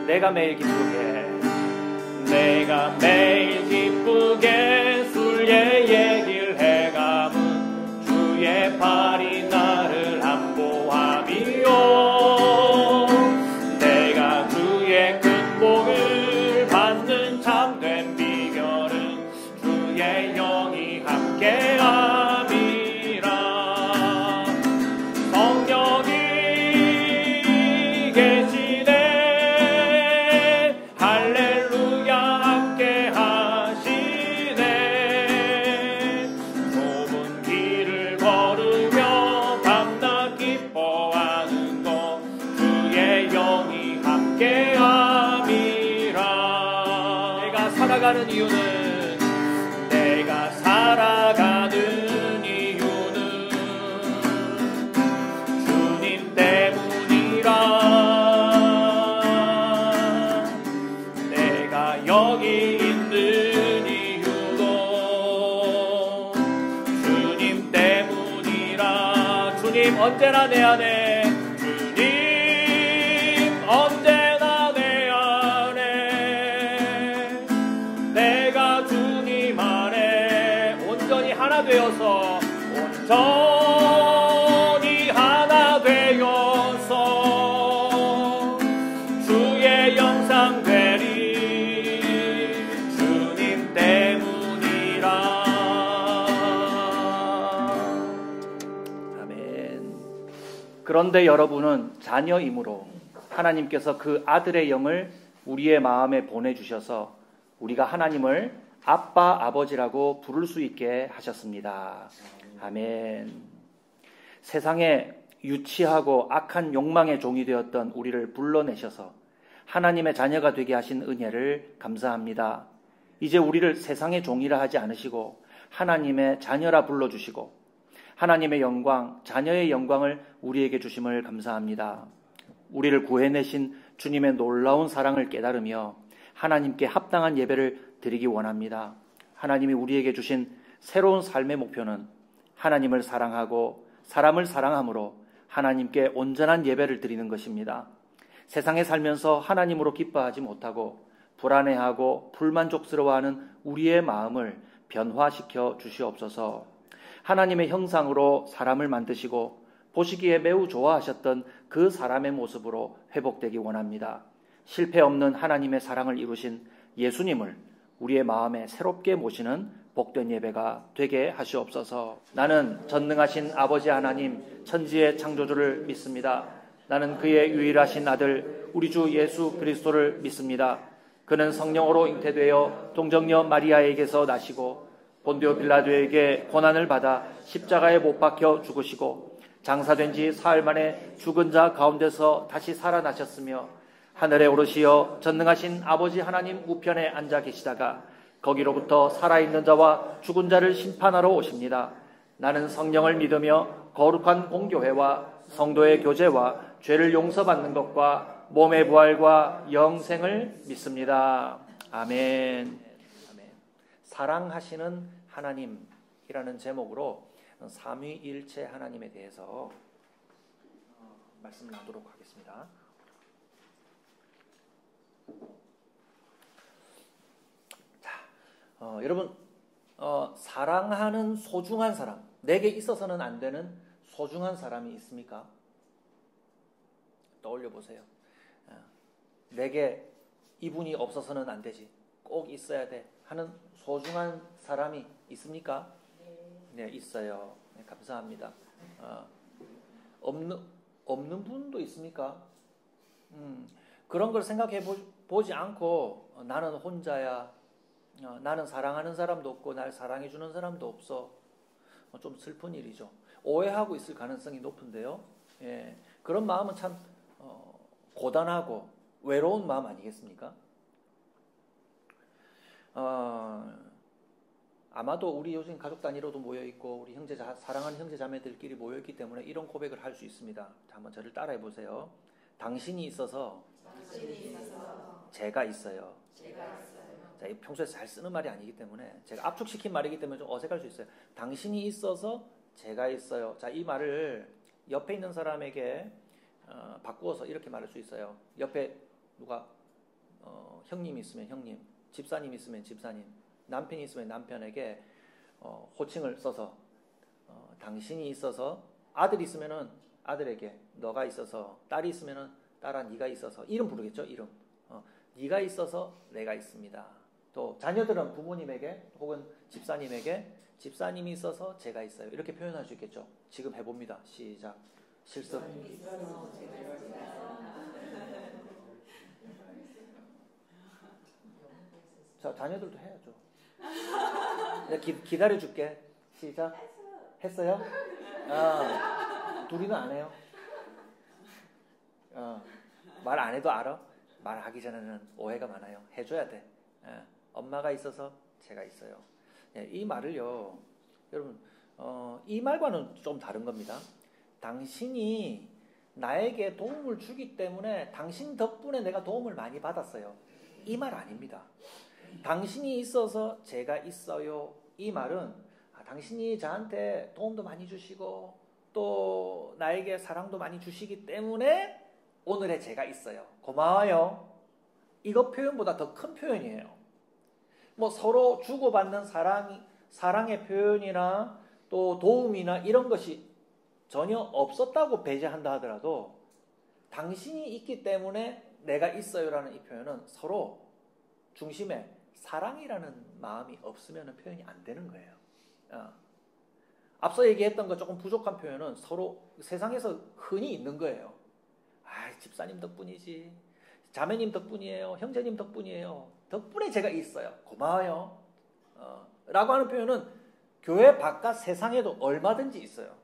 내가 매일 기쁘게 내가 매일 기쁘게 술의 얘기를 해가면 주의 팔이 나를 안보함이요 내가 주의 큰 복을 받는 참된 비결은 주의 영이 함께함이라 성령이 계시네 할렐루야 함께하시네 좁은 길을 걸으며 밤낮 기뻐하는 것 주의 영이 함께함이라 내가 살아가는 이유는 내가 살아가는 이유는 주님 때문이라 내가 여기 있는 이유도 주님 때문이라 주님 언제나 내 안에 주님 언제나 내 안에 내가 주님 안에 온전히 하나 되어서 온전히 하나 되어서 주의 영상 되리 주님 때문이라 아멘. 그런데 여러분은 자녀이므로 하나님께서 그 아들의 영을 우리의 마음에 보내주셔서 우리가 하나님을 아빠, 아버지라고 부를 수 있게 하셨습니다. 아멘. 세상에 유치하고 악한 욕망의 종이 되었던 우리를 불러내셔서 하나님의 자녀가 되게 하신 은혜를 감사합니다. 이제 우리를 세상의 종이라 하지 않으시고 하나님의 자녀라 불러주시고 하나님의 영광, 자녀의 영광을 우리에게 주심을 감사합니다. 우리를 구해내신 주님의 놀라운 사랑을 깨달으며 하나님께 합당한 예배를 드리기 원합니다. 하나님이 우리에게 주신 새로운 삶의 목표는 하나님을 사랑하고 사람을 사랑함으로 하나님께 온전한 예배를 드리는 것입니다. 세상에 살면서 하나님으로 기뻐하지 못하고 불안해하고 불만족스러워하는 우리의 마음을 변화시켜 주시옵소서. 하나님의 형상으로 사람을 만드시고 보시기에 매우 좋아하셨던 그 사람의 모습으로 회복되기 원합니다. 실패 없는 하나님의 사랑을 이루신 예수님을 우리의 마음에 새롭게 모시는 복된 예배가 되게 하시옵소서. 나는 전능하신 아버지 하나님 천지의 창조주를 믿습니다. 나는 그의 유일하신 아들 우리 주 예수 그리스도를 믿습니다. 그는 성령으로 잉태되어 동정녀 마리아에게서 나시고 본디오 빌라도에게 고난을 받아 십자가에 못 박혀 죽으시고 장사된 지 사흘 만에 죽은 자 가운데서 다시 살아나셨으며 하늘에 오르시어 전능하신 아버지 하나님 우편에 앉아 계시다가 거기로부터 살아있는 자와 죽은 자를 심판하러 오십니다. 나는 성령을 믿으며 거룩한 공교회와 성도의 교제와 죄를 용서받는 것과 몸의 부활과 영생을 믿습니다. 아멘. 아멘. 사랑하시는 하나님이라는 제목으로 삼위일체 하나님에 대해서 말씀을 나누도록 하겠습니다. 여러분 사랑하는 소중한 사람, 내게 있어서는 안 되는 소중한 사람이 있습니까? 떠올려 보세요. 내게 이분이 없어서는 안 되지, 꼭 있어야 돼 하는 소중한 사람이 있습니까? 네, 있어요. 네, 감사합니다. 없는 분도 있습니까? 그런 걸 생각해 보지 않고 나는 혼자야, 나는 사랑하는 사람도 없고 날 사랑해 주는 사람도 없어, 좀 슬픈 일이죠. 오해하고 있을 가능성이 높은데요. 예, 그런 마음은 참 고단하고 외로운 마음 아니겠습니까? 아마도 우리 요즘 가족 단위로도 모여있고 우리 사랑하는 형제 자매들끼리 모여있기 때문에 이런 고백을 할 수 있습니다. 자, 한번 저를 따라해 보세요. 당신이 있어서 제가 있어요. 자, 이 평소에 잘 쓰는 말이 아니기 때문에 제가 압축시킨 말이기 때문에 좀 어색할 수 있어요. 당신이 있어서 제가 있어요. 자, 이 말을 옆에 있는 사람에게 바꾸어서 이렇게 말할 수 있어요. 옆에 누가 형님이 있으면 형님, 집사님 있으면 집사님, 남편이 있으면 남편에게 호칭을 써서 당신이 있어서, 아들이 있으면은 아들에게 너가 있어서, 딸이 있으면은 딸아 네가 있어서, 이름 부르겠죠. 이름. 네가 있어서 내가 있습니다. 또 자녀들은 부모님에게 혹은 집사님에게 집사님이 있어서 제가 있어요. 이렇게 표현할 수 있겠죠. 지금 해봅니다. 시작. 실습. 자, 자녀들도 해야죠. 내가 기다려줄게. 시작. 했어요? 둘이는 안 해요. 말 안 해도 알아? 말하기 전에는 오해가 많아요. 해줘야 돼. 엄마가 있어서 제가 있어요. 이 말을요, 여러분, 이 말과는 좀 다른 겁니다. 당신이 나에게 도움을 주기 때문에 당신 덕분에 내가 도움을 많이 받았어요. 이 말 아닙니다. 당신이 있어서 제가 있어요. 이 말은 당신이 저한테 도움도 많이 주시고 또 나에게 사랑도 많이 주시기 때문에 오늘의 제가 있어요. 고마워요. 이거 표현보다 더 큰 표현이에요. 뭐 서로 주고받는 사랑의 표현이나 또 도움이나 이런 것이 전혀 없었다고 배제한다 하더라도 당신이 있기 때문에 내가 있어요라는 이 표현은 서로 중심에 사랑이라는 마음이 없으면 표현이 안 되는 거예요. 앞서 얘기했던 것 조금 부족한 표현은 서로 세상에서 흔히 있는 거예요. 집사님 덕분이지, 자매님 덕분이에요, 형제님 덕분이에요, 덕분에 제가 있어요, 고마워요 라고 하는 표현은 교회 바깥 세상에도 얼마든지 있어요.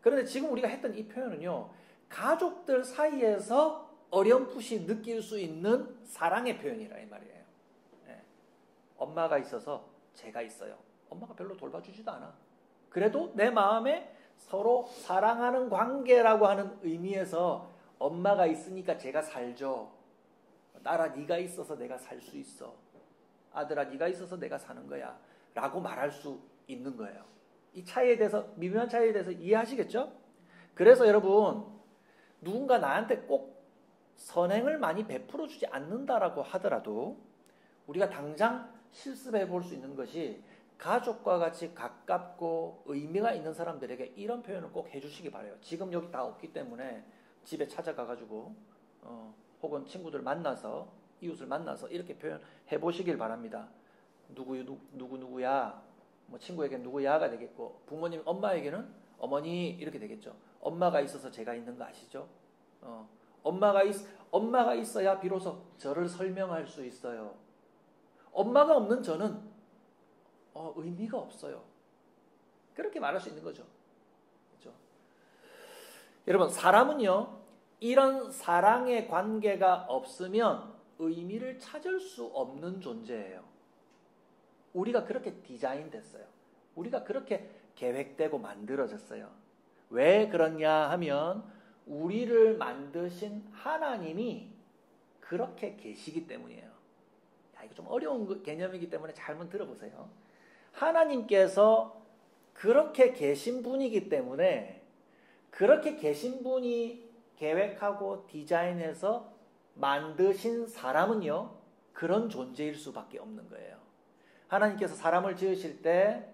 그런데 지금 우리가 했던 이 표현은요, 가족들 사이에서 어렴풋이 느낄 수 있는 사랑의 표현이라 이 말이에요. 엄마가 있어서 제가 있어요. 엄마가 별로 돌봐주지도 않아. 그래도 내 마음에 서로 사랑하는 관계라고 하는 의미에서 엄마가 있으니까 제가 살죠. 딸아 네가 있어서 내가 살 수 있어. 아들아 네가 있어서 내가 사는 거야 라고 말할 수 있는 거예요. 이 차이에 대해서, 미묘한 차이에 대해서 이해하시겠죠? 그래서 여러분, 누군가 나한테 꼭 선행을 많이 베풀어 주지 않는다라고 하더라도 우리가 당장 실습해 볼 수 있는 것이, 가족과 같이 가깝고 의미가 있는 사람들에게 이런 표현을 꼭 해주시기 바라요. 지금 여기 다 없기 때문에 집에 찾아가가지고 혹은 친구들 만나서, 이웃을 만나서 이렇게 표현해 보시길 바랍니다. 누구야, 뭐 친구에게는 누구야가 되겠고, 부모님, 엄마에게는 어머니 이렇게 되겠죠. 엄마가 있어서 제가 있는 거 아시죠? 엄마가 있어야 비로소 저를 설명할 수 있어요. 엄마가 없는 저는 의미가 없어요. 그렇게 말할 수 있는 거죠. 그렇죠? 여러분, 사람은요, 이런 사랑의 관계가 없으면 의미를 찾을 수 없는 존재예요. 우리가 그렇게 디자인됐어요. 우리가 그렇게 계획되고 만들어졌어요. 왜 그러냐 하면 우리를 만드신 하나님이 그렇게 계시기 때문이에요. 이거 좀 어려운 개념이기 때문에 잘 한번 들어보세요. 하나님께서 그렇게 계신 분이기 때문에, 그렇게 계신 분이 계획하고 디자인해서 만드신 사람은요, 그런 존재일 수밖에 없는 거예요. 하나님께서 사람을 지으실 때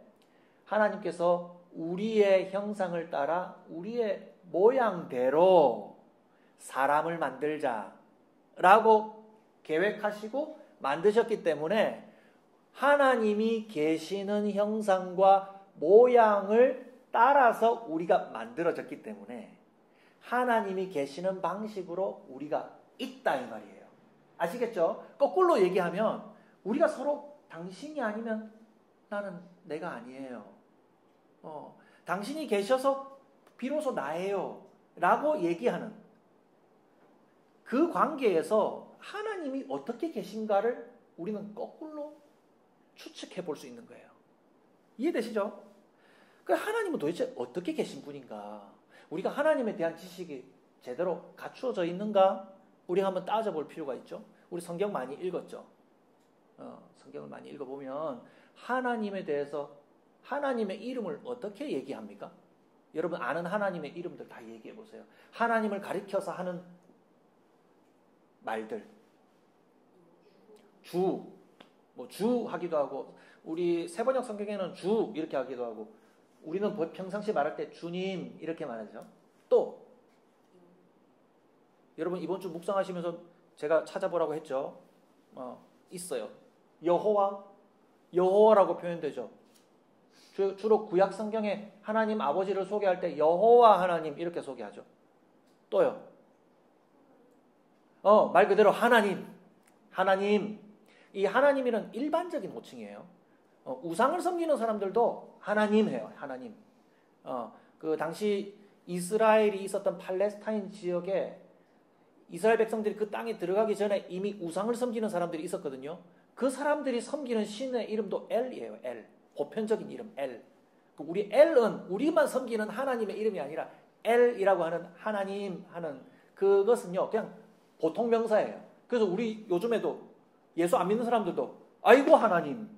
하나님께서 우리의 형상을 따라 우리의 모양대로 사람을 만들자라고 계획하시고 만드셨기 때문에 하나님이 계시는 형상과 모양을 따라서 우리가 만들어졌기 때문에 하나님이 계시는 방식으로 우리가 있다 이 말이에요. 아시겠죠? 거꾸로 얘기하면 우리가 서로 당신이 아니면 나는 내가 아니에요. 당신이 계셔서 비로소 나예요 라고 얘기하는 그 관계에서 하나님이 어떻게 계신가를 우리는 거꾸로 추측해 볼 수 있는 거예요. 이해되시죠? 하나님은 도대체 어떻게 계신 분인가? 우리가 하나님에 대한 지식이 제대로 갖추어져 있는가? 우리가 한번 따져볼 필요가 있죠. 우리 성경 많이 읽었죠. 성경을 많이 읽어보면 하나님에 대해서, 하나님의 이름을 어떻게 얘기합니까? 여러분 아는 하나님의 이름들 다 얘기해 보세요. 하나님을 가리켜서 하는 말들. 주 하기도 하고, 우리 세번역 성경에는 주 이렇게 하기도 하고, 우리는 평상시 말할 때 주님 이렇게 말하죠. 또 여러분 이번 주 묵상하시면서 제가 찾아보라고 했죠. 있어요. 여호와라고 표현되죠. 주로 구약 성경에 하나님 아버지를 소개할 때 여호와 하나님 이렇게 소개하죠. 또요. 말 그대로 하나님. 이 하나님이란 일반적인 호칭이에요. 우상을 섬기는 사람들도 하나님 해요. 하나님. 그 당시 이스라엘이 있었던 팔레스타인 지역에 이스라엘 백성들이 그 땅에 들어가기 전에 이미 우상을 섬기는 사람들이 있었거든요. 그 사람들이 섬기는 신의 이름도 엘이에요. 엘. 보편적인 이름 엘. 우리 엘은 우리만 섬기는 하나님의 이름이 아니라 엘이라고 하는 하나님 하는 그것은요. 그냥 보통 명사예요. 그래서 우리 요즘에도 예수 안 믿는 사람들도 아이고 하나님,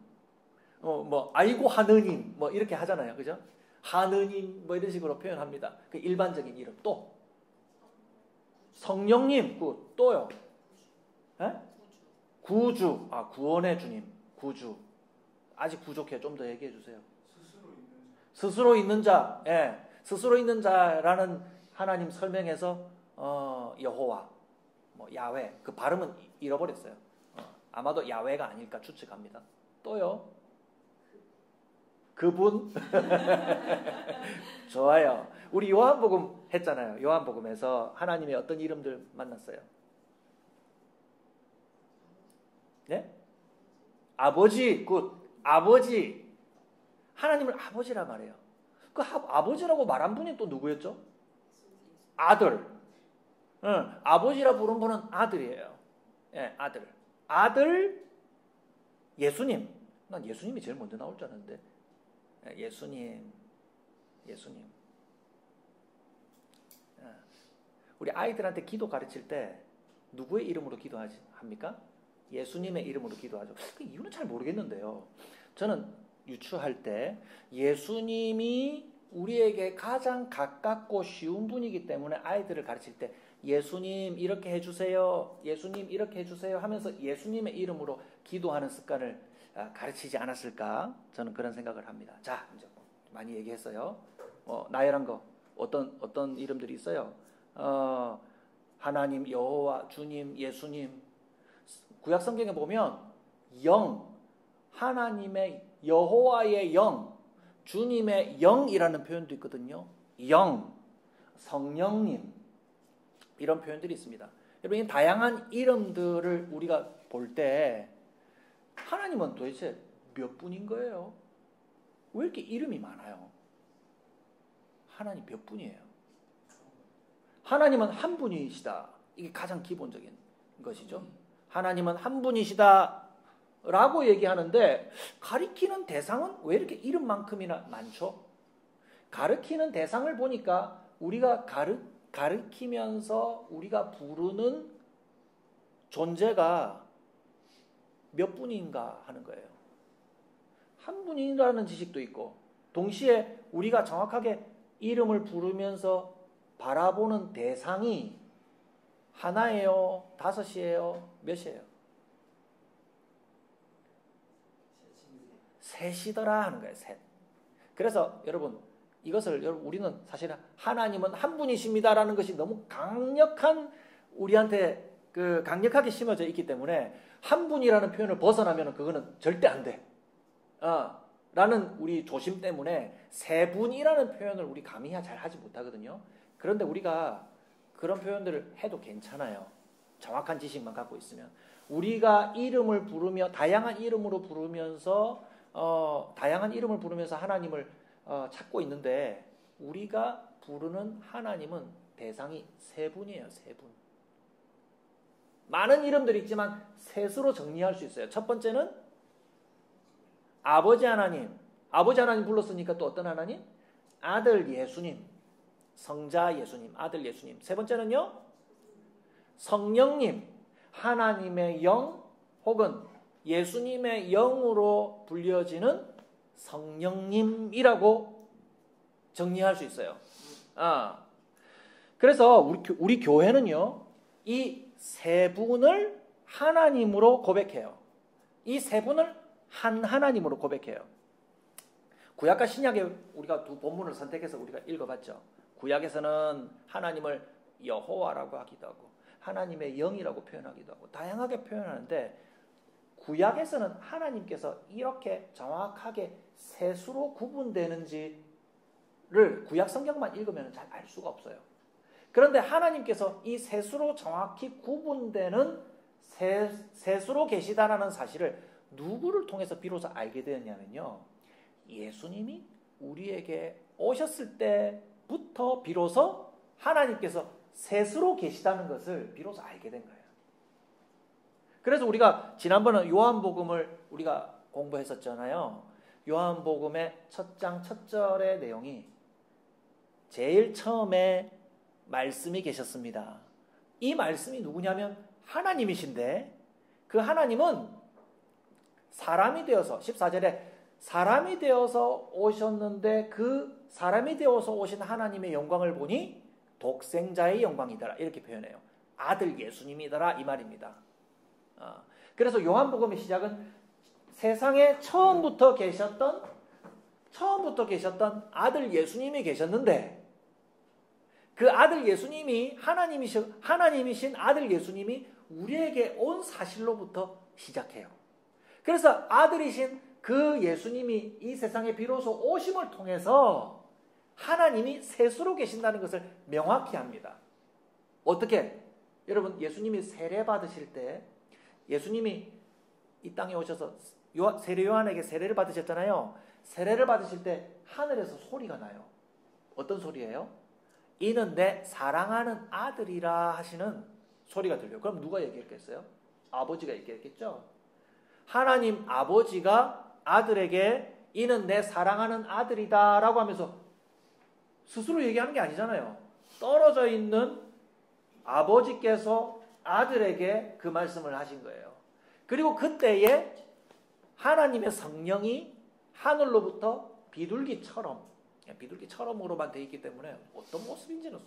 아이고 하느님 이렇게 하잖아요. 그죠? 하느님 이런 식으로 표현합니다. 그 일반적인 이름. 또 성령님, 또요. 에? 구주. 구원의 주님. 구주. 아직 부족해요. 좀 더 얘기해 주세요. 스스로 있는 자. 예. 스스로 있는 자라는 하나님 설명해서 여호와, 야훼. 그 발음은 잃어버렸어요. 아마도 야훼가 아닐까 추측합니다. 또요. 그분. 좋아요. 우리 요한복음 했잖아요. 요한복음에서 하나님의 어떤 이름들 만났어요? 네? 아버지. 아버지. 하나님을 아버지라 말해요. 그 아버지라고 말한 분이 또 누구였죠? 아들. 아버지라 부른 분은 아들이에요. 예, 아들 예수님. 난 예수님이 제일 먼저 나올 줄 알았는데. 예수님. 우리 아이들한테 기도 가르칠 때 누구의 이름으로 기도합니까? 예수님의 이름으로 기도하죠. 그 이유는 잘 모르겠는데요. 저는 유추할 때 예수님이 우리에게 가장 가깝고 쉬운 분이기 때문에 아이들을 가르칠 때 예수님 이렇게 해주세요. 예수님 이렇게 해주세요 하면서 예수님의 이름으로 기도하는 습관을 가르치지 않았을까? 저는 그런 생각을 합니다. 자, 이제 많이 얘기했어요. 나열한 거 어떤 이름들이 있어요? 하나님, 여호와, 주님, 예수님. 구약 성경에 보면 영, 하나님의 여호와의 영, 주님의 영이라는 표현도 있거든요. 영, 성령님 이런 표현들이 있습니다. 여러분, 다양한 이름들을 우리가 볼 때 하나님은 도대체 몇 분인 거예요? 왜 이렇게 이름이 많아요? 하나님 몇 분이에요? 하나님은 한 분이시다. 이게 가장 기본적인 것이죠. 하나님은 한 분이시다 라고 얘기하는데 가리키는 대상은 왜 이렇게 이름만큼이나 많죠? 가리키는 대상을 보니까 우리가 가리키면서 우리가 부르는 존재가 몇 분인가 하는 거예요. 한 분이라는 지식도 있고 동시에 우리가 정확하게 이름을 부르면서 바라보는 대상이 하나예요? 다섯이에요? 몇이에요? 셋이더라 하는 거예요. 셋. 그래서 여러분 우리는 사실 하나님은 한 분이십니다라는 것이 너무 강력한 우리한테 강력하게 심어져 있기 때문에 한 분이라는 표현을 벗어나면 그거는 절대 안 돼. 라는 우리 조심 때문에 세 분이라는 표현을 우리 감히 잘 하지 못하거든요. 그런데 우리가 그런 표현들을 해도 괜찮아요. 정확한 지식만 갖고 있으면. 우리가 이름을 부르며 다양한 이름으로 부르면서 다양한 이름을 부르면서 하나님을 찾고 있는데 우리가 부르는 하나님은 대상이 세 분이에요. 세 분. 많은 이름들이 있지만 셋으로 정리할 수 있어요. 첫 번째는 아버지 하나님. 아버지 하나님 불렀으니까 또 어떤 하나님? 아들 예수님. 성자 예수님. 아들 예수님. 세 번째는요? 성령님. 하나님의 영 혹은 예수님의 영으로 불려지는 성령님이라고 정리할 수 있어요. 그래서 우리 교회는요. 이 세 분을 하나님으로 고백해요. 이 세 분을 한 하나님으로 고백해요. 구약과 신약에 우리가 두 본문을 선택해서 우리가 읽어봤죠. 구약에서는 하나님을 여호와라고 하기도 하고 하나님의 영이라고 표현하기도 하고 다양하게 표현하는데 구약에서는 하나님께서 이렇게 정확하게 셋으로 구분되는지를 구약 성경만 읽으면 잘 알 수가 없어요. 그런데 하나님께서 이 셋으로 정확히 구분되는 셋으로 계시다라는 사실을 누구를 통해서 비로소 알게 되었냐면요. 예수님이 우리에게 오셨을 때부터 비로소 하나님께서 셋으로 계시다는 것을 비로소 알게 된 거예요. 그래서 우리가 지난번에 요한복음을 우리가 공부했었잖아요. 요한복음의 첫 장 첫 절의 내용이 제일 처음에 말씀이 계셨습니다. 이 말씀이 누구냐면 하나님이신데 그 하나님은 사람이 되어서 14절에 사람이 되어서 오셨는데 그 사람이 되어서 오신 하나님의 영광을 보니 독생자의 영광이더라 이렇게 표현해요. 아들 예수님이더라 이 말입니다. 그래서 요한복음의 시작은 세상에 처음부터 계셨던 아들 예수님이 계셨는데 그 아들 예수님이 하나님이신 아들 예수님이 우리에게 온 사실로부터 시작해요. 그래서 아들이신 그 예수님이 이 세상에 비로소 오심을 통해서 하나님이 셋으로 계신다는 것을 명확히 합니다. 어떻게? 여러분 예수님이 세례 받으실 때 예수님이 이 땅에 오셔서 세례 요한에게 세례를 받으셨잖아요. 세례를 받으실 때 하늘에서 소리가 나요. 어떤 소리예요? 이는 내 사랑하는 아들이라 하시는 소리가 들려요. 그럼 누가 얘기했겠어요? 아버지가 얘기했겠죠. 하나님 아버지가 아들에게 이는 내 사랑하는 아들이다 라고 하면서 스스로 얘기하는 게 아니잖아요. 떨어져 있는 아버지께서 아들에게 그 말씀을 하신 거예요. 그리고 그때에 하나님의 성령이 하늘로부터 비둘기처럼으로만 되어 있기 때문에 어떤 모습인지는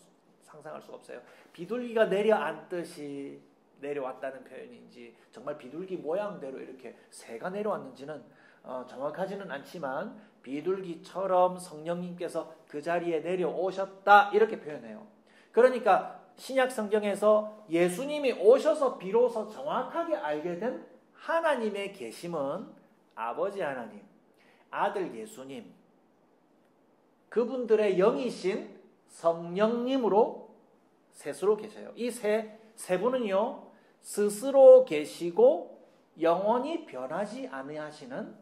상상할 수가 없어요. 비둘기가 내려앉듯이 내려왔다는 표현인지 정말 비둘기 모양대로 이렇게 새가 내려왔는지는 정확하지는 않지만 비둘기처럼 성령님께서 그 자리에 내려오셨다 이렇게 표현해요. 그러니까 신약 성경에서 예수님이 오셔서 비로소 정확하게 알게 된 하나님의 계심은 아버지 하나님, 아들 예수님, 그분들의 영이신 성령님으로 셋으로 계셔요. 이 세 분은요, 스스로 계시고 영원히 변하지 아니하시는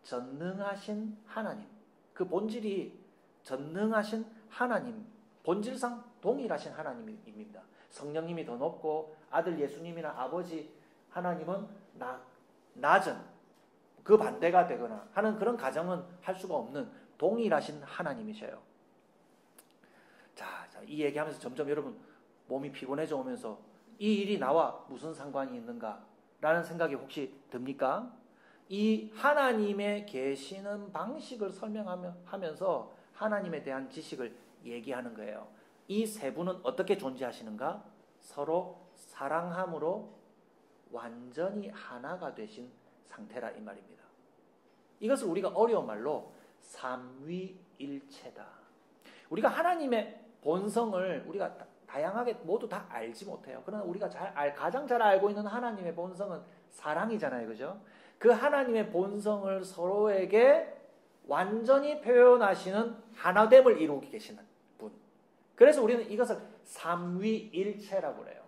전능하신 하나님. 그 본질이 전능하신 하나님, 본질상 동일하신 하나님입니다. 성령님이 더 높고 아들 예수님이나 아버지 하나님은 낮은 그 반대가 되거나 하는 그런 가정은 할 수가 없는 동일하신 하나님이셔요. 자, 이 얘기하면서 점점 여러분 몸이 피곤해져 오면서 이 일이 나와 무슨 상관이 있는가 라는 생각이 혹시 듭니까? 이 하나님의 계시는 방식을 설명하면서 하나님에 대한 지식을 얘기하는 거예요. 이 세 분은 어떻게 존재하시는가? 서로 사랑함으로 완전히 하나가 되신 상태라 이 말입니다. 이것을 우리가 어려운 말로 삼위일체다. 우리가 하나님의 본성을 우리가 다양하게 모두 다 알지 못해요. 그러나 우리가 가장 잘 알고 있는 하나님의 본성은 사랑이잖아요. 그죠? 그 하나님의 본성을 서로에게 완전히 표현하시는 하나됨을 이루고 계시는 분. 그래서 우리는 이것을 삼위일체라고 그래요.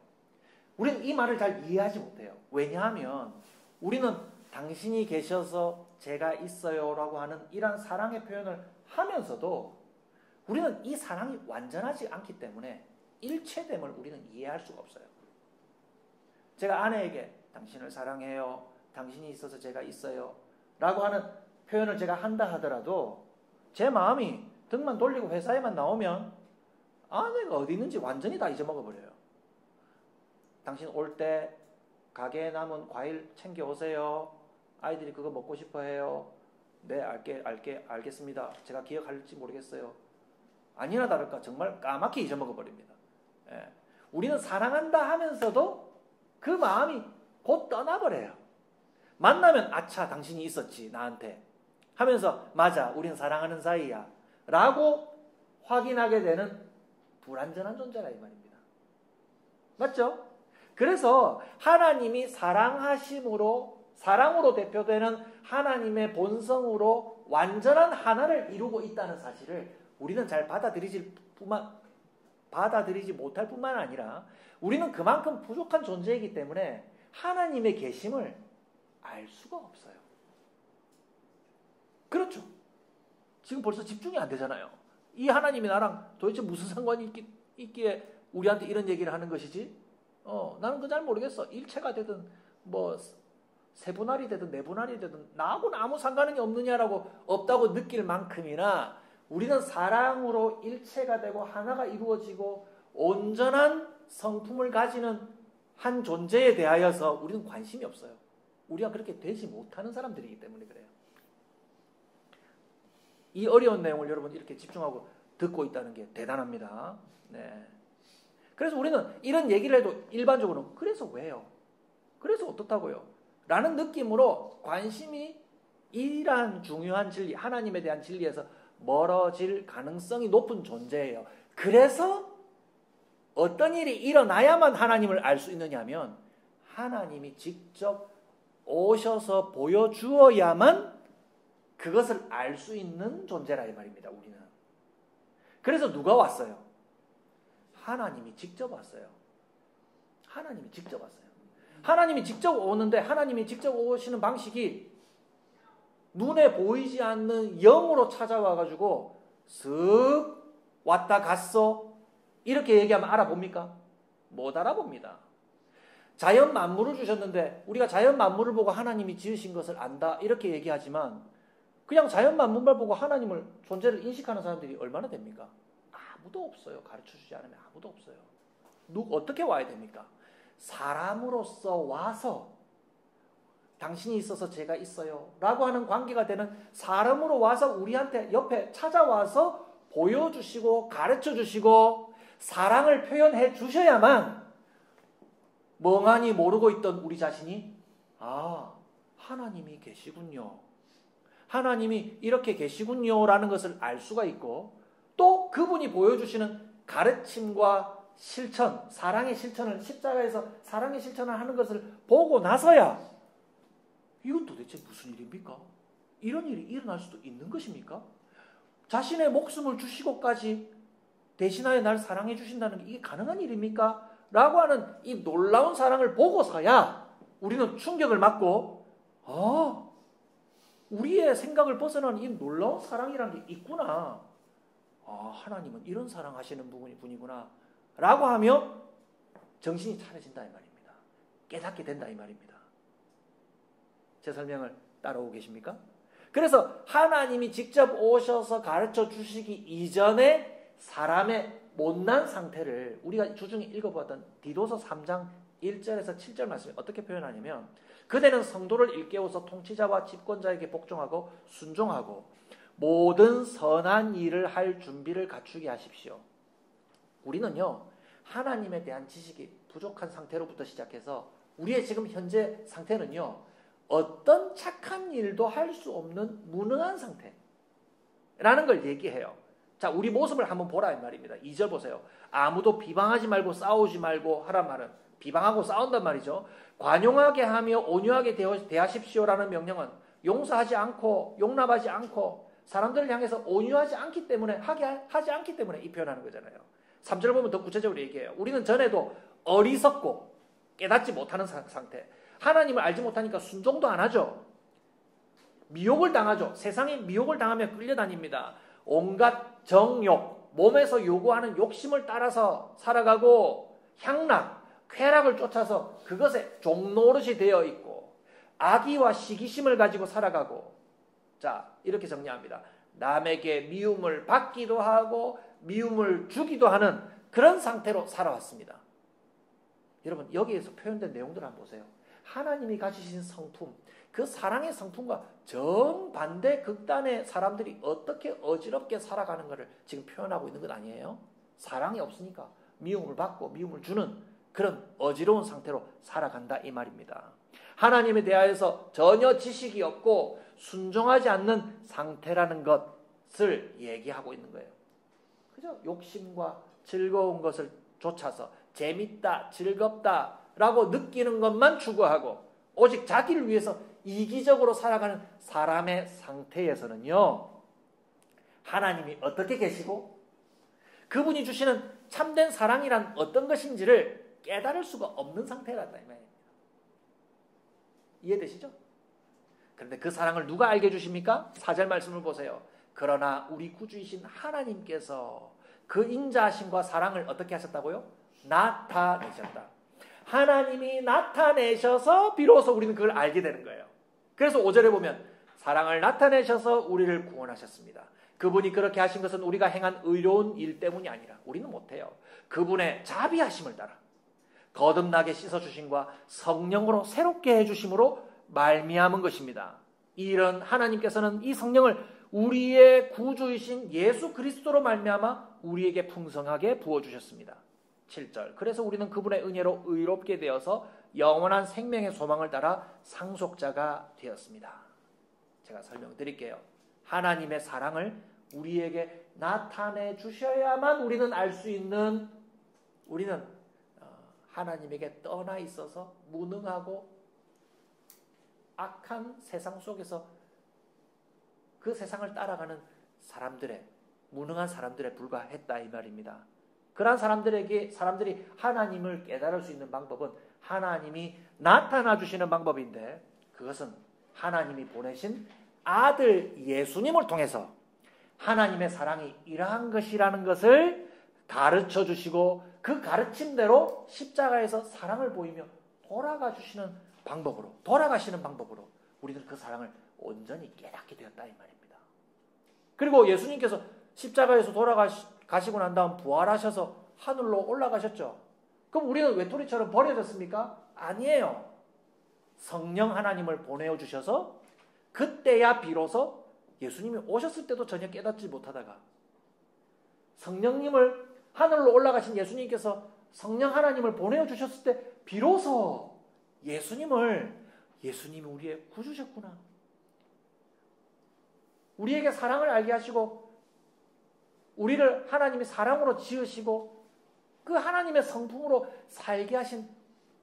우리는 이 말을 잘 이해하지 못해요. 왜냐하면 우리는 당신이 계셔서 제가 있어요 라고 하는 이런 사랑의 표현을 하면서도 우리는 이 사랑이 완전하지 않기 때문에 일체됨을 우리는 이해할 수가 없어요. 제가 아내에게 당신을 사랑해요, 당신이 있어서 제가 있어요 라고 하는 표현을 제가 한다 하더라도 제 마음이 등만 돌리고 회사에만 나오면 아내가 어디 있는지 완전히 다 잊어먹어버려요. 당신 올 때 가게에 남은 과일 챙겨 오세요. 아이들이 그거 먹고 싶어 해요. 네, 알겠습니다. 제가 기억할지 모르겠어요. 아니나 다를까 정말 까맣게 잊어먹어버립니다. 예. 우리는 사랑한다 하면서도 그 마음이 곧 떠나버려요. 만나면 아차 당신이 있었지 나한테 하면서 맞아 우린 사랑하는 사이야 라고 확인하게 되는 불완전한 존재라 이 말입니다. 맞죠? 그래서 하나님이 사랑으로 대표되는 하나님의 본성으로 완전한 하나를 이루고 있다는 사실을 우리는 잘 받아들이지 못할 뿐만 아니라 우리는 그만큼 부족한 존재이기 때문에 하나님의 계심을 알 수가 없어요. 그렇죠. 지금 벌써 집중이 안 되잖아요. 이 하나님이 나랑 도대체 무슨 상관이 있기에 우리한테 이런 얘기를 하는 것이지? 나는 그거 잘 모르겠어. 일체가 되든 뭐 세분할이 되든 네분할이 되든 나하고는 아무 상관이 없다고 느낄 만큼이나 우리는 사랑으로 일체가 되고 하나가 이루어지고 온전한 성품을 가지는 한 존재에 대하여서 우리는 관심이 없어요. 우리가 그렇게 되지 못하는 사람들이기 때문에 그래요. 이 어려운 내용을 여러분 이렇게 집중하고 듣고 있다는 게 대단합니다. 네. 그래서 우리는 이런 얘기를 해도 일반적으로 그래서 왜요? 그래서 어떻다고요? 라는 느낌으로 관심이 이러한 중요한 진리, 하나님에 대한 진리에서 멀어질 가능성이 높은 존재예요. 그래서 어떤 일이 일어나야만 하나님을 알 수 있느냐면 하나님이 직접 오셔서 보여주어야만 그것을 알 수 있는 존재라 이 말입니다. 우리는. 그래서 누가 왔어요? 하나님이 직접 왔어요. 하나님이 직접 왔어요. 하나님이 직접 오는데 하나님이 직접 오시는 방식이 눈에 보이지 않는 영으로 찾아와가지고 쓱 왔다 갔어 이렇게 얘기하면 알아봅니까? 못 알아봅니다. 자연 만물을 주셨는데 우리가 자연 만물을 보고 하나님이 지으신 것을 안다 이렇게 얘기하지만 그냥 자연 만물만 보고 하나님을 존재를 인식하는 사람들이 얼마나 됩니까? 아무도 없어요. 가르쳐주지 않으면 아무도 없어요. 어떻게 와야 됩니까? 사람으로서 와서 당신이 있어서 제가 있어요 라고 하는 관계가 되는 사람으로 와서 우리한테 옆에 찾아와서 보여주시고 가르쳐주시고 사랑을 표현해 주셔야만 멍하니 모르고 있던 우리 자신이 하나님이 계시군요. 하나님이 이렇게 계시군요 라는 것을 알 수가 있고 또 그분이 보여주시는 가르침과 실천, 사랑의 실천을 십자가에서 사랑의 실천을 하는 것을 보고 나서야 이건 도대체 무슨 일입니까? 이런 일이 일어날 수도 있는 것입니까? 자신의 목숨을 주시고까지 대신하여 날 사랑해 주신다는 게 이게 가능한 일입니까? 라고 하는 이 놀라운 사랑을 보고서야 우리는 충격을 받고 우리의 생각을 벗어난 이 놀라운 사랑이라는 게 있구나. 하나님은 이런 사랑하시는 분이구나. 라고 하며 정신이 차려진다 이 말입니다. 깨닫게 된다 이 말입니다. 제 설명을 따라오고 계십니까? 그래서 하나님이 직접 오셔서 가르쳐 주시기 이전에 사람의 못난 상태를 우리가 주중에 읽어보았던 디도서 3장 1절에서 7절 말씀이 어떻게 표현하냐면 그대는 성도를 일깨워서 통치자와 집권자에게 복종하고 순종하고 모든 선한 일을 할 준비를 갖추게 하십시오. 우리는요 하나님에 대한 지식이 부족한 상태로부터 시작해서 우리의 지금 현재 상태는요 어떤 착한 일도 할 수 없는 무능한 상태라는 걸 얘기해요. 자, 우리 모습을 한번 보라 이 말입니다. 2절 보세요. 아무도 비방하지 말고 싸우지 말고 하란 말은 비방하고 싸운단 말이죠. 관용하게 하며 온유하게 대하십시오라는 명령은 용서하지 않고 용납하지 않고 사람들을 향해서 온유하지 않기 때문에 하지 않기 때문에 이 표현하는 거잖아요. 3절 보면 더 구체적으로 얘기해요. 우리는 전에도 어리석고 깨닫지 못하는 상태. 하나님을 알지 못하니까 순종도 안 하죠. 미혹을 당하죠. 세상에 미혹을 당하며 끌려다닙니다. 온갖 정욕, 몸에서 요구하는 욕심을 따라서 살아가고 향락, 쾌락을 쫓아서 그것에 종노릇이 되어 있고 악의와 시기심을 가지고 살아가고 자, 이렇게 정리합니다. 남에게 미움을 받기도 하고 미움을 주기도 하는 그런 상태로 살아왔습니다. 여러분 여기에서 표현된 내용들 한번 보세요. 하나님이 가지신 성품, 그 사랑의 성품과 정반대 극단의 사람들이 어떻게 어지럽게 살아가는 것을 지금 표현하고 있는 것 아니에요? 사랑이 없으니까 미움을 받고 미움을 주는 그런 어지러운 상태로 살아간다 이 말입니다. 하나님에 대하여서 전혀 지식이 없고 순종하지 않는 상태라는 것을 얘기하고 있는 거예요. 그죠? 욕심과 즐거운 것을 쫓아서 재밌다, 즐겁다 라고 느끼는 것만 추구하고 오직 자기를 위해서 이기적으로 살아가는 사람의 상태에서는요, 하나님이 어떻게 계시고 그분이 주시는 참된 사랑이란 어떤 것인지를 깨달을 수가 없는 상태라는 말입니다. 이해되시죠? 그런데 그 사랑을 누가 알게 해주십니까? 4절 말씀을 보세요. 그러나 우리 구주이신 하나님께서 그 인자하심과 사랑을 어떻게 하셨다고요? 나타내셨다. 하나님이 나타내셔서 비로소 우리는 그걸 알게 되는 거예요. 그래서 5절에 보면 사랑을 나타내셔서 우리를 구원하셨습니다. 그분이 그렇게 하신 것은 우리가 행한 의로운 일 때문이 아니라 우리는 못해요. 그분의 자비하심을 따라 거듭나게 씻어주심과 성령으로 새롭게 해주심으로 말미암은 것입니다. 이런 하나님께서는 이 성령을 우리의 구주이신 예수 그리스도로 말미암아 우리에게 풍성하게 부어주셨습니다. 7절 그래서 우리는 그분의 은혜로 의롭게 되어서 영원한 생명의 소망을 따라 상속자가 되었습니다. 제가 설명드릴게요. 하나님의 사랑을 우리에게 나타내 주셔야만 우리는 알 수 있는, 우리는 하나님에게 떠나 있어서 무능하고 악한 세상 속에서 그 세상을 따라가는 사람들의, 무능한 사람들에 불과했다 이 말입니다. 그러한 사람들이 하나님을 깨달을 수 있는 방법은 하나님이 나타나 주시는 방법인데, 그것은 하나님이 보내신 아들 예수님을 통해서 하나님의 사랑이 이러한 것이라는 것을 가르쳐 주시고 그 가르침대로 십자가에서 사랑을 보이며 돌아가시는 방법으로 우리는 그 사랑을 온전히 깨닫게 되었다 이 말입니다. 그리고 예수님께서 십자가에서 돌아가시고 난 다음 부활하셔서 하늘로 올라가셨죠. 그럼 우리는 외톨이처럼 버려졌습니까? 아니에요. 성령 하나님을 보내주셔서 그때야 비로소 예수님이 오셨을 때도 전혀 깨닫지 못하다가 성령님을 하늘로 올라가신 예수님께서 성령 하나님을 보내주셨을 때 비로소 예수님이 우리의 구주셨구나. 우리에게 사랑을 알게 하시고 우리를 하나님이 사랑으로 지으시고 그 하나님의 성품으로 살게 하신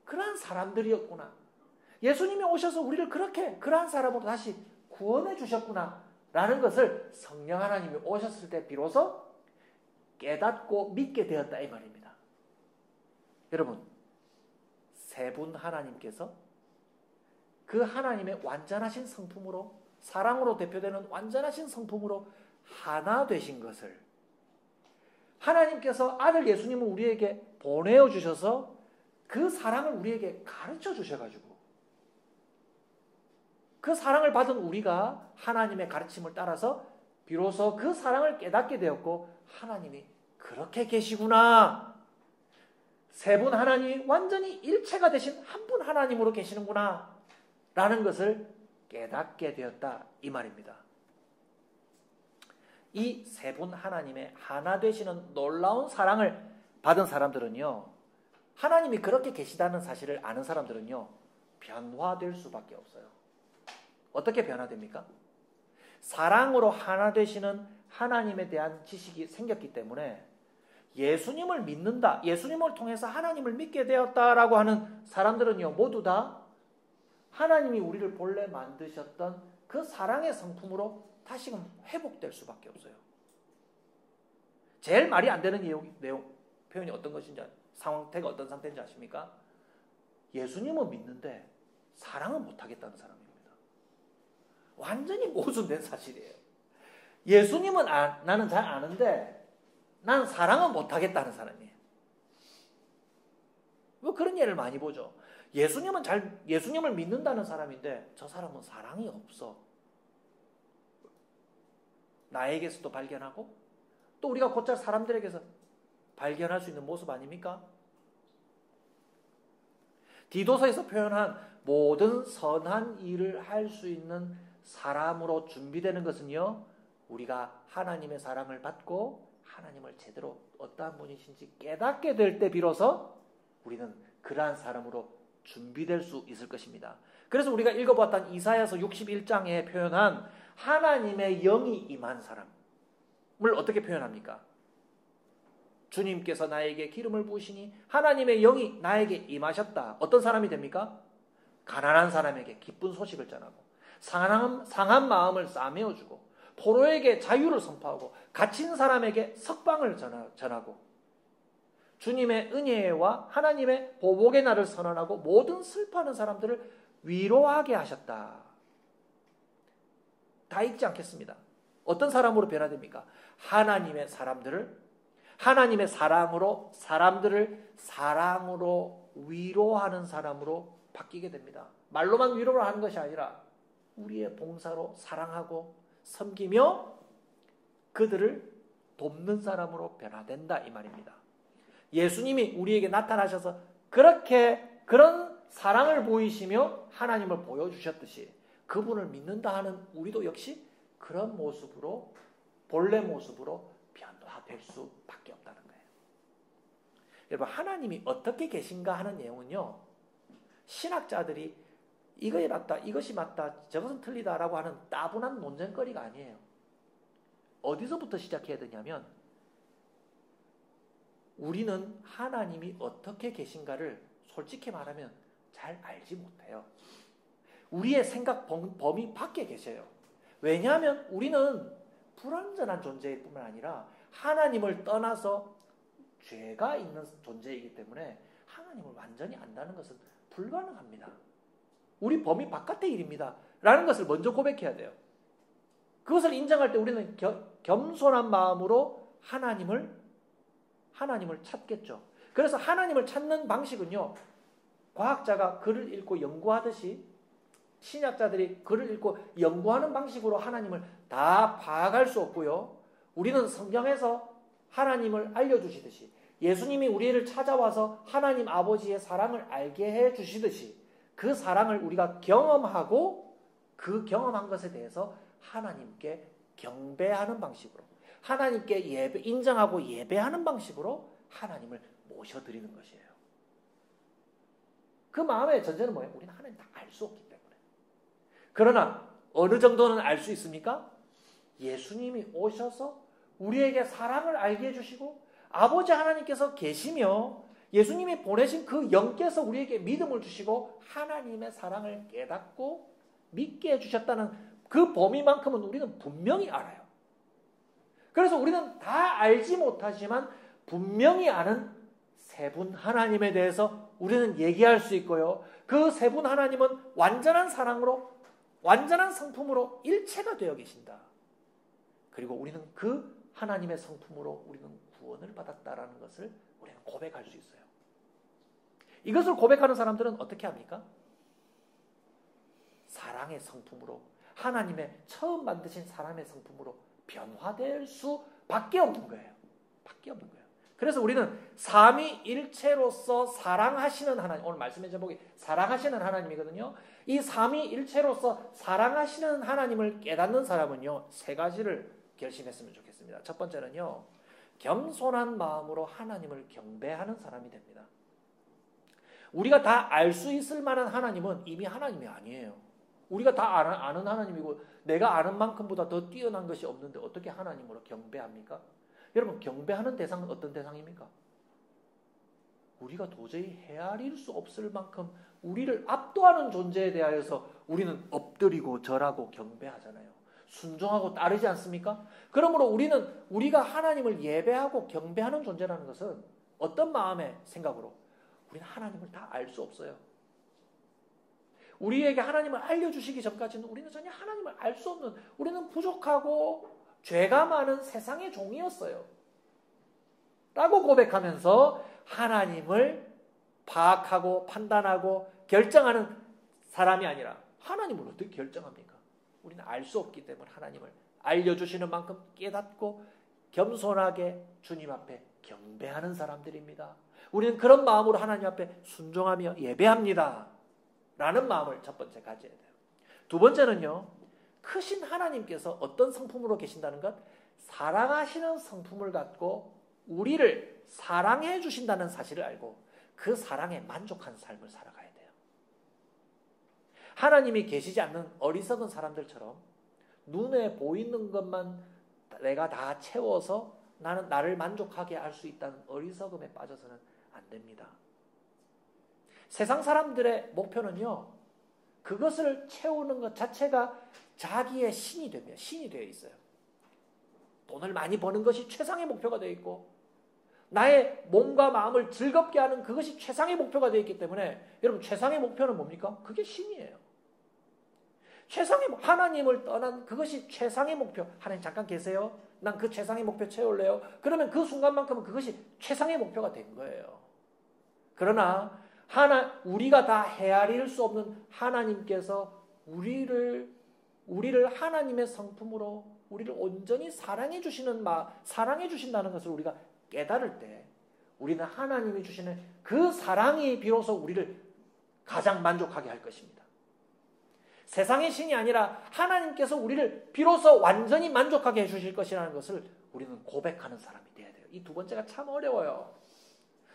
그러한 사람들이었구나. 예수님이 오셔서 우리를 그러한 사람으로 다시 구원해 주셨구나 라는 것을 성령 하나님이 오셨을 때 비로소 깨닫고 믿게 되었다 이 말입니다. 여러분, 세 분 하나님께서 그 하나님의 완전하신 성품으로, 사랑으로 대표되는 완전하신 성품으로 하나 되신 것을 하나님께서 아들 예수님을 우리에게 보내어 주셔서 그 사랑을 우리에게 가르쳐 주셔가지고 그 사랑을 받은 우리가 하나님의 가르침을 따라서 비로소 그 사랑을 깨닫게 되었고, 하나님이 그렇게 계시구나, 세 분 하나님이 완전히 일체가 되신 한 분 하나님으로 계시는구나 라는 것을 깨닫게 되었다 이 말입니다. 이 세 분 하나님의 하나 되시는 놀라운 사랑을 받은 사람들은요, 하나님이 그렇게 계시다는 사실을 아는 사람들은요, 변화될 수밖에 없어요. 어떻게 변화됩니까? 사랑으로 하나 되시는 하나님에 대한 지식이 생겼기 때문에 예수님을 믿는다, 예수님을 통해서 하나님을 믿게 되었다라고 하는 사람들은요, 모두 다 하나님이 우리를 본래 만드셨던 그 사랑의 성품으로 다시금 회복될 수밖에 없어요. 제일 말이 안 되는 표현이 어떤 것인지, 상태가 어떤 상태인지 아십니까? 예수님은 믿는데 사랑은 못하겠다는 사람입니다. 완전히 모순된 사실이에요. 예수님은 나는 잘 아는데 나는 사랑은 못하겠다는 사람이에요. 뭐 그런 예를 많이 보죠. 예수님을 믿는다는 사람인데 저 사람은 사랑이 없어. 나에게서도 발견하고 또 우리가 곧잘 사람들에게서 발견할 수 있는 모습 아닙니까? 디도서에서 표현한 모든 선한 일을 할 수 있는 사람으로 준비되는 것은요, 우리가 하나님의 사랑을 받고 하나님을 제대로 어떠한 분이신지 깨닫게 될 때 비로소 우리는 그러한 사람으로 준비될 수 있을 것입니다. 그래서 우리가 읽어봤던 이사야서 61장에 표현한 하나님의 영이 임한 사람을 어떻게 표현합니까? 주님께서 나에게 기름을 부으시니 하나님의 영이 나에게 임하셨다. 어떤 사람이 됩니까? 가난한 사람에게 기쁜 소식을 전하고 상한 마음을 싸매어주고 포로에게 자유를 선포하고 갇힌 사람에게 석방을 전하고 주님의 은혜와 하나님의 보복의 날을 선언하고 모든 슬퍼하는 사람들을 위로하게 하셨다. 다 읽지 않겠습니다. 어떤 사람으로 변화됩니까? 하나님의 사랑으로 사람들을 사랑으로 위로하는 사람으로 바뀌게 됩니다. 말로만 위로를 하는 것이 아니라 우리의 봉사로 사랑하고 섬기며 그들을 돕는 사람으로 변화된다 이 말입니다. 예수님이 우리에게 나타나셔서 그런 사랑을 보이시며 하나님을 보여주셨듯이 그분을 믿는다 하는 우리도 역시 그런 모습으로 본래 모습으로 변화될 수밖에 없다는 거예요. 여러분 하나님이 어떻게 계신가 하는 내용은요. 신학자들이 이것이 맞다, 이것이 맞다, 저것은 틀리다라고 하는 따분한 논쟁거리가 아니에요. 어디서부터 시작해야 되냐면 우리는 하나님이 어떻게 계신가를 솔직히 말하면 잘 알지 못해요. 우리의 생각 범위 밖에 계셔요. 왜냐하면 우리는 불완전한 존재일 뿐만 아니라 하나님을 떠나서 죄가 있는 존재이기 때문에 하나님을 완전히 안다는 것은 불가능합니다. 우리 범위 바깥의 일입니다. 라는 것을 먼저 고백해야 돼요. 그것을 인정할 때 우리는 겸손한 마음으로 하나님을 찾겠죠. 그래서 하나님을 찾는 방식은요. 과학자가 글을 읽고 연구하듯이 신약자들이 글을 읽고 연구하는 방식으로 하나님을 다 파악할 수 없고요. 우리는 성경에서 하나님을 알려주시듯이 예수님이 우리를 찾아와서 하나님 아버지의 사랑을 알게 해주시듯이 그 사랑을 우리가 경험하고 그 경험한 것에 대해서 하나님께 경배하는 방식으로 하나님께 인정하고 예배하는 방식으로 하나님을 모셔드리는 것이에요. 그 마음의 전제는 뭐예요? 우리는 하나님 다 알 수 없기 때문에. 그러나 어느 정도는 알 수 있습니까? 예수님이 오셔서 우리에게 사랑을 알게 해주시고 아버지 하나님께서 계시며 예수님이 보내신 그 영께서 우리에게 믿음을 주시고 하나님의 사랑을 깨닫고 믿게 해주셨다는 그 범위만큼은 우리는 분명히 알아요. 그래서 우리는 다 알지 못하지만 분명히 아는 세 분 하나님에 대해서 우리는 얘기할 수 있고요. 그 세 분 하나님은 완전한 사랑으로 완전한 성품으로 일체가 되어 계신다. 그리고 우리는 그 하나님의 성품으로 우리는 구원을 받았다라는 것을 우리는 고백할 수 있어요. 이것을 고백하는 사람들은 어떻게 합니까? 사랑의 성품으로 하나님의 처음 만드신 사람의 성품으로 변화될 수밖에 없는 거예요. 밖에 없는 거예요. 그래서 우리는 삼위일체로서 사랑하시는 하나님, 오늘 말씀의 제목이 사랑하시는 하나님이거든요. 이 삼위일체로서 사랑하시는 하나님을 깨닫는 사람은요, 세 가지를 결심했으면 좋겠습니다. 첫 번째는요, 겸손한 마음으로 하나님을 경배하는 사람이 됩니다. 우리가 다 알 수 있을 만한 하나님은 이미 하나님이 아니에요. 우리가 다 아는 하나님이고 내가 아는 만큼보다 더 뛰어난 것이 없는데 어떻게 하나님으로 경배합니까? 여러분 경배하는 대상은 어떤 대상입니까? 우리가 도저히 헤아릴 수 없을 만큼 우리를 압도하는 존재에 대하여서 우리는 엎드리고 절하고 경배하잖아요. 순종하고 따르지 않습니까? 그러므로 우리가 하나님을 예배하고 경배하는 존재라는 것은 어떤 마음의 생각으로? 우리는 하나님을 다 알 수 없어요. 우리에게 하나님을 알려주시기 전까지는 우리는 전혀 하나님을 알 수 없는, 우리는 부족하고 죄가 많은 세상의 종이었어요. 라고 고백하면서 하나님을 파악하고 판단하고 결정하는 사람이 아니라 하나님을 어떻게 결정합니까? 우리는 알 수 없기 때문에 하나님을 알려주시는 만큼 깨닫고 겸손하게 주님 앞에 경배하는 사람들입니다. 우리는 그런 마음으로 하나님 앞에 순종하며 예배합니다. 라는 마음을 첫 번째 가져야 돼요. 두 번째는요. 크신 하나님께서 어떤 성품으로 계신다는 것? 사랑하시는 성품을 갖고 우리를 사랑해 주신다는 사실을 알고 그 사랑에 만족한 삶을 살아가야 돼요. 하나님이 계시지 않는 어리석은 사람들처럼 눈에 보이는 것만 내가 다 채워서 나는 나를 만족하게 할 수 있다는 어리석음에 빠져서는 안 됩니다. 세상 사람들의 목표는요, 그것을 채우는 것 자체가 자기의 신이 됩니다. 신이 되어 있어요. 돈을 많이 버는 것이 최상의 목표가 되어 있고, 나의 몸과 마음을 즐겁게 하는 그것이 최상의 목표가 되어 있기 때문에, 여러분, 최상의 목표는 뭡니까? 그게 신이에요. 하나님을 떠난 그것이 최상의 목표. 하나님 잠깐 계세요? 난 그 최상의 목표 채울래요? 그러면 그 순간만큼은 그것이 최상의 목표가 된 거예요. 그러나 우리가 다 헤아릴 수 없는 하나님께서 우리를 하나님의 성품으로 우리를 온전히 사랑해 주신다는 것을 우리가 깨달을 때, 우리는 하나님이 주시는 그 사랑이 비로소 우리를 가장 만족하게 할 것입니다. 세상의 신이 아니라 하나님께서 우리를 비로소 완전히 만족하게 해주실 것이라는 것을 우리는 고백하는 사람이 돼야 돼요. 이 두 번째가 참 어려워요.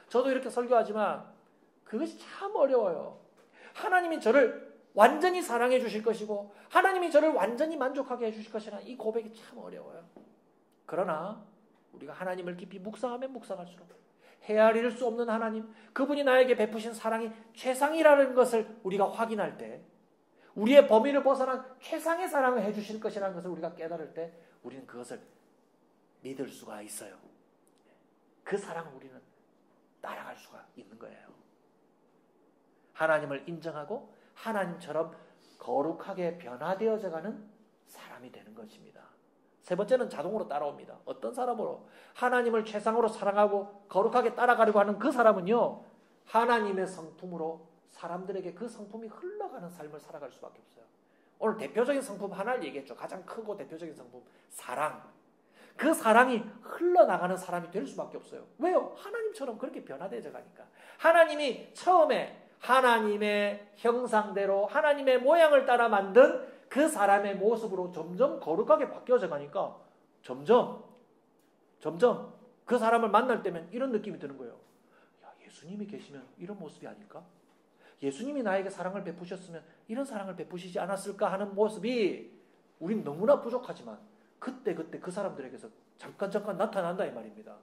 저도 이렇게 설교하지만 그것이 참 어려워요. 하나님이 저를 완전히 사랑해 주실 것이고 하나님이 저를 완전히 만족하게 해주실 것이라는 이 고백이 참 어려워요. 그러나 우리가 하나님을 깊이 묵상하면 묵상할수록 헤아릴 수 없는 하나님, 그분이 나에게 베푸신 사랑이 최상이라는 것을 우리가 확인할 때, 우리의 범위를 벗어난 최상의 사랑을 해주실 것이라는 것을 우리가 깨달을 때 우리는 그것을 믿을 수가 있어요. 그 사랑을 우리는 따라갈 수가 있는 거예요. 하나님을 인정하고 하나님처럼 거룩하게 변화되어져가는 사람이 되는 것입니다. 세 번째는 자동으로 따라옵니다. 어떤 사람으로? 하나님을 최상으로 사랑하고 거룩하게 따라가려고 하는 그 사람은요, 하나님의 성품으로 사람들에게 그 성품이 흘러가는 삶을 살아갈 수밖에 없어요. 오늘 대표적인 성품 하나를 얘기했죠. 가장 크고 대표적인 성품, 사랑. 그 사랑이 흘러나가는 사람이 될 수밖에 없어요. 왜요? 하나님처럼 그렇게 변화되어 가니까. 하나님이 처음에 하나님의 형상대로 하나님의 모양을 따라 만든 그 사람의 모습으로 점점 거룩하게 바뀌어져 가니까 점점 그 사람을 만날 때면 이런 느낌이 드는 거예요. 야, 예수님이 계시면 이런 모습이 아닐까? 예수님이 나에게 사랑을 베푸셨으면 이런 사랑을 베푸시지 않았을까 하는 모습이 우린 너무나 부족하지만 그때 그 사람들에게서 잠깐 나타난다 이 말입니다.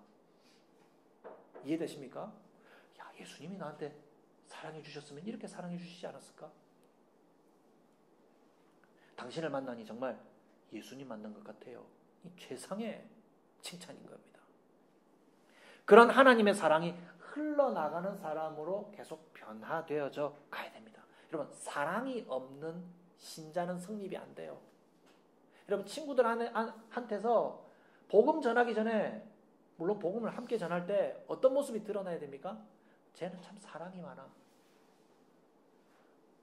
이해되십니까? 야, 예수님이 나한테 사랑해 주셨으면 이렇게 사랑해 주시지 않았을까? 당신을 만나니 정말 예수님 만난 것 같아요. 이 최상의 칭찬인 겁니다. 그런 하나님의 사랑이 흘러나가는 사람으로 계속 변화되어져 가야 됩니다. 여러분, 사랑이 없는 신자는 성립이 안 돼요. 여러분, 친구들한테서 복음 전하기 전에, 물론 복음을 함께 전할 때 어떤 모습이 드러나야 됩니까? 쟤는 참 사랑이 많아.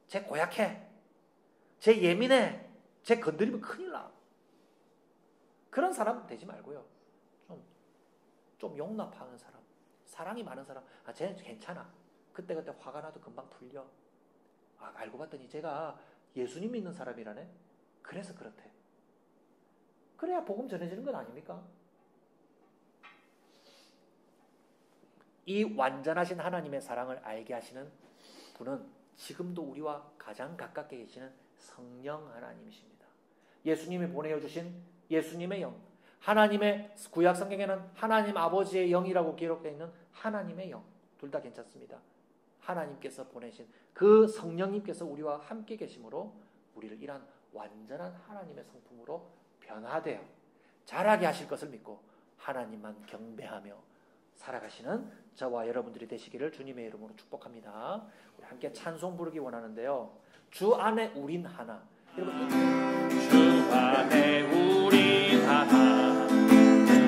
쟤 고약해. 쟤 예민해. 쟤 건드리면 큰일 나. 그런 사람 되지 말고요. 좀 용납하는 사람. 사랑이 많은 사람. 아, 쟤는 괜찮아. 그때 화가 나도 금방 풀려. 아, 알고 봤더니 쟤가 예수님 믿는 사람이라네. 그래서 그렇대. 그래야 복음 전해지는 건 아닙니까? 이 완전하신 하나님의 사랑을 알게 하시는 분은 지금도 우리와 가장 가깝게 계시는 성령 하나님이십니다. 예수님이 보내주신 예수님의 영, 하나님의 구약 성경에는 하나님 아버지의 영이라고 기록되어 있는 하나님의 영, 둘 다 괜찮습니다. 하나님께서 보내신 그 성령님께서 우리와 함께 계심으로 우리를 이러한 완전한 하나님의 성품으로 변화되어 자라게 하실 것을 믿고 하나님만 경배하며 살아가시는 저와 여러분들이 되시기를 주님의 이름으로 축복합니다. 우리 함께 찬송 부르기 원하는데요. 주 안에 우린 하나. 여러분, 주 안에 우린 하나.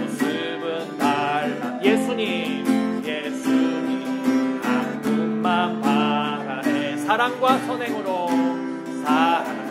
모습은 달라. 예수님 한 분만 바라네. 사랑과 선행으로 사랑